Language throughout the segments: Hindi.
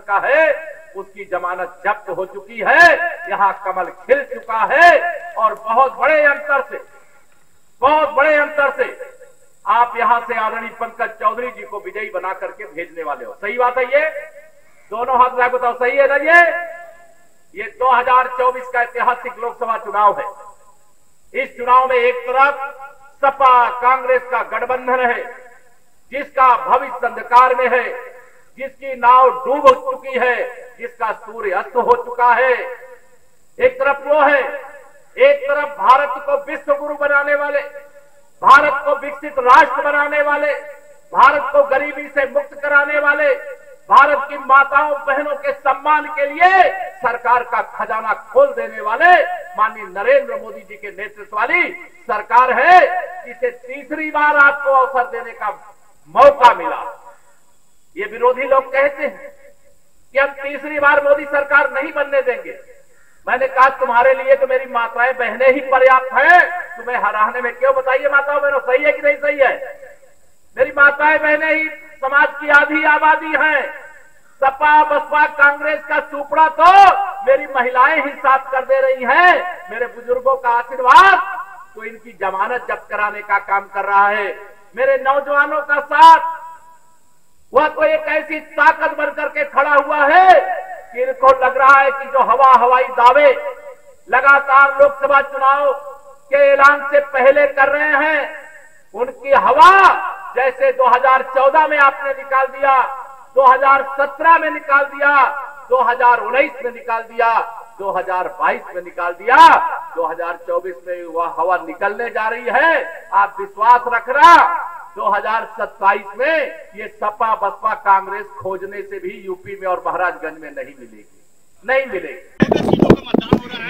का है, उसकी जमानत जब्त हो चुकी है। यहाँ कमल खिल चुका है और बहुत बड़े अंतर से आप यहाँ से आदरणीय पंकज चौधरी जी को विजयी बना करके भेजने वाले हो। सही बात है ये? दोनों हाथ लगा बताओ, सही है ना? ये 2024 का ऐतिहासिक लोकसभा चुनाव है। इस चुनाव में एक तरफ सपा कांग्रेस का गठबंधन है, जिसका भविष्य अंधकार में है, जिसकी नाव डूब चुकी है, जिसका सूर्य अस्त हो चुका है। एक तरफ वो है, एक तरफ भारत को विश्व गुरु बनाने वाले, भारत को विकसित राष्ट्र बनाने वाले, भारत को गरीबी से मुक्त कराने वाले, भारत की माताओं बहनों के सम्मान के लिए सरकार का खजाना खोल देने वाले माननीय नरेंद्र मोदी जी के नेतृत्व वाली सरकार है। इसे तीसरी बार आपको अवसर देने का मौका मिला। ये विरोधी लोग कहते हैं कि हम तीसरी बार मोदी सरकार नहीं बनने देंगे। मैंने कहा तुम्हारे लिए तो मेरी माताएं बहनें ही पर्याप्त है, तुम्हें हराने में क्यों? बताइए माताओं बहनों, सही है कि नहीं सही है? मेरी माताएं बहनें ही समाज की आधी आबादी है। सपा बसपा कांग्रेस का सुपड़ा तो मेरी महिलाएं ही साफ कर दे रही हैं। मेरे बुजुर्गों का आशीर्वाद तो इनकी जमानत जब्त कराने का काम कर रहा है। मेरे नौजवानों का साथ वह तो एक ऐसी ताकत बनकर के खड़ा हुआ है कि इनको लग रहा है कि जो हवाई दावे लगातार लोकसभा चुनाव के ऐलान से पहले कर रहे हैं, उनकी हवा जैसे 2014 में आपने निकाल दिया, 2017 में निकाल दिया, 2019 में निकाल दिया, 2022 में निकाल दिया, 2024 में वह हवा निकलने जा रही है। आप विश्वास रखना, 2027 में ये सपा बसपा कांग्रेस खोजने से भी यूपी में और महाराजगंज में नहीं मिलेगी।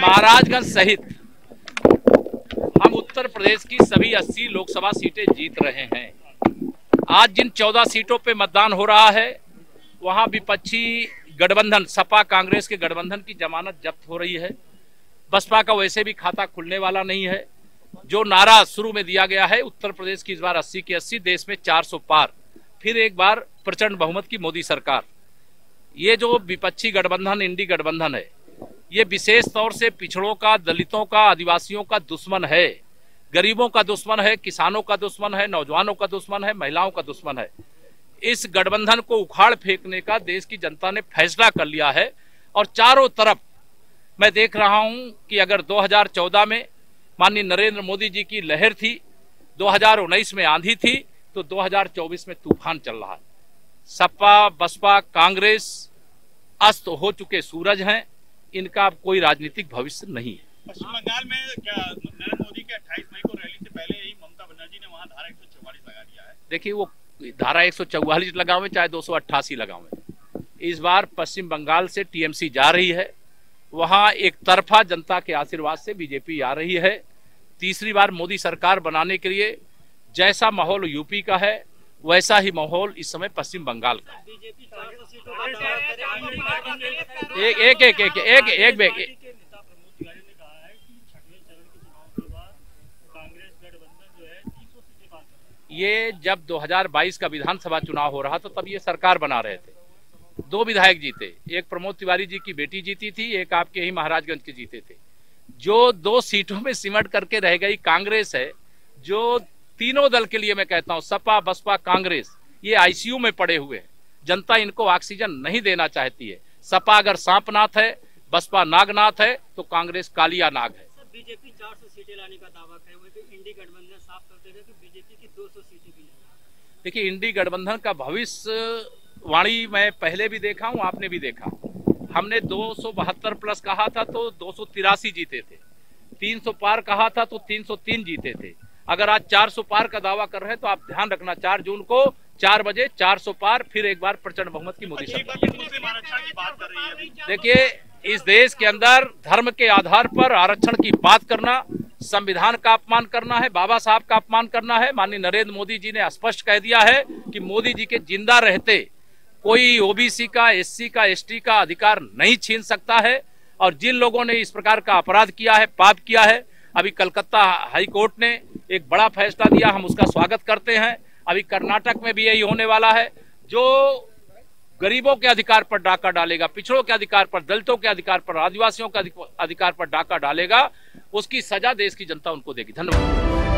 महाराजगंज सहित हम उत्तर प्रदेश की सभी 80 लोकसभा सीटें जीत रहे हैं। आज जिन 14 सीटों पे मतदान हो रहा है, वहां विपक्षी गठबंधन सपा कांग्रेस के गठबंधन की जमानत जब्त हो रही है। बसपा का वैसे भी खाता खुलने वाला नहीं है। जो नारा शुरू में दिया गया है उत्तर प्रदेश की इस बार 80 की 80, देश में 400 पार, फिर एक बार प्रचंड बहुमत की मोदी सरकार। ये जो विपक्षी गठबंधन इंडी गठबंधन है, ये विशेष तौर से पिछड़ों का, दलितों का, आदिवासियों का दुश्मन है, गरीबों का दुश्मन है, किसानों का दुश्मन है, नौजवानों का दुश्मन है, महिलाओं का दुश्मन है। इस गठबंधन को उखाड़ फेंकने का देश की जनता ने फैसला कर लिया है। और चारों तरफ मैं देख रहा हूं कि अगर 2014 में माननीय नरेंद्र मोदी जी की लहर थी, 2019 में आंधी थी, तो 2024 में तूफान चल रहा है। सपा बसपा कांग्रेस अस्त हो चुके सूरज हैं, इनका कोई राजनीतिक भविष्य नहीं है। पश्चिम बंगाल में क्या नरेंद्र मोदी के 28 मई को रैली से पहले ही ममता बनर्जी ने वहां धारा 144 लगा दिया है। देखिए, वो धारा 144 लगावे चाहे 288 लगावे, इस बार पश्चिम बंगाल से टीएमसी जा रही है। वहां एक तरफा जनता के आशीर्वाद से बीजेपी आ रही है। तीसरी बार मोदी सरकार बनाने के लिए जैसा माहौल यूपी का है, वैसा ही माहौल इस समय पश्चिम बंगाल का है। ये जब 2022 का विधानसभा चुनाव हो रहा था, तब ये सरकार बना रहे थे। 2 विधायक जीते, एक प्रमोद तिवारी जी की बेटी जीती थी, एक आपके ही महाराजगंज के जीते थे। जो 2 सीटों में सिमट करके रह गई कांग्रेस है, जो तीनों दल के लिए मैं कहता हूं, सपा बसपा कांग्रेस, ये आईसीयू में पड़े हुए हैं। जनता इनको ऑक्सीजन नहीं देना चाहती है। सपा अगर सांपनाथ है, बसपा नागनाथ है, तो कांग्रेस कालिया नाग है। बीजेपी 400 सीटें लाने का दावा है, वही इंडी गठबंधन साफ कर देगा कि बीजेपी की 200 सीटें भी नहीं। देखिए, इंडी गठबंधन का भविष्यवाणी मैं पहले भी देखा हूं, आपने भी देखा। हमने 272 प्लस कहा था तो 283 जीते थे, 300 पार कहा था तो 303 जीते थे। अगर आज 400 पार का दावा कर रहे हैं तो आप ध्यान रखना, 4 जून को 4 बजे 400 पार, फिर एक बार प्रचंड बहुमत की मोदी सरकार। देखिए, इस देश के अंदर धर्म के आधार पर आरक्षण की बात करना, संविधान का अपमान करना है, बाबा साहब का अपमान करना है। माननीय नरेंद्र मोदी जी ने स्पष्ट कह दिया है कि मोदी जी के जिंदा रहते कोई ओबीसी का, एससी का, एसटी का अधिकार नहीं छीन सकता है। और जिन लोगों ने इस प्रकार का अपराध किया है, पाप किया है, अभी कलकत्ता हाई कोर्ट ने एक बड़ा फैसला दिया, हम उसका स्वागत करते हैं। अभी कर्नाटक में भी यही होने वाला है। जो गरीबों के अधिकार पर डाका डालेगा, पिछड़ों के अधिकार पर, दलितों के अधिकार पर, आदिवासियों के अधिकार पर डाका डालेगा, उसकी सजा देश की जनता उनको देगी। धन्यवाद।